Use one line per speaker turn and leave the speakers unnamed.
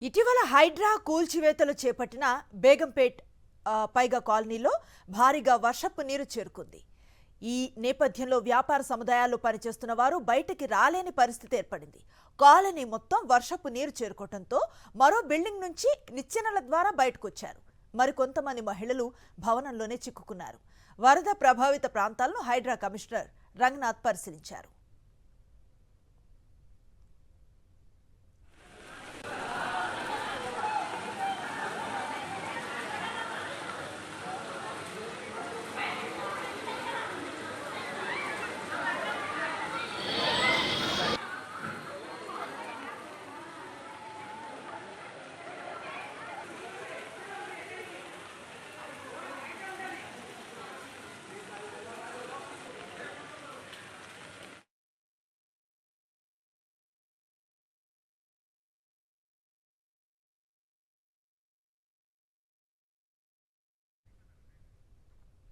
ఇటీవల హైడ్రా కూల్చివేతలు చేపట్టిన బేగంపేట్ పైగా కాలనీలో భారీగా వర్షపు నీరు చేరుకుంది. ఈ నేపథ్యంలో వ్యాపార సముదాయాల్లో పనిచేస్తున్న వారు బయటికి రాలేని పరిస్థితి ఏర్పడింది. కాలనీ మొత్తం వర్షపు నీరు చేరుకోవడంతో మరో బిల్డింగ్ నుంచి నిచ్చెనల ద్వారా బయటకు వచ్చారు. మరికొంతమంది మహిళలు భవనంలోనే చిక్కుకున్నారు. వరద ప్రభావిత ప్రాంతాలను హైడ్రా కమిషనర్ రంగనాథ్ పరిశీలించారు.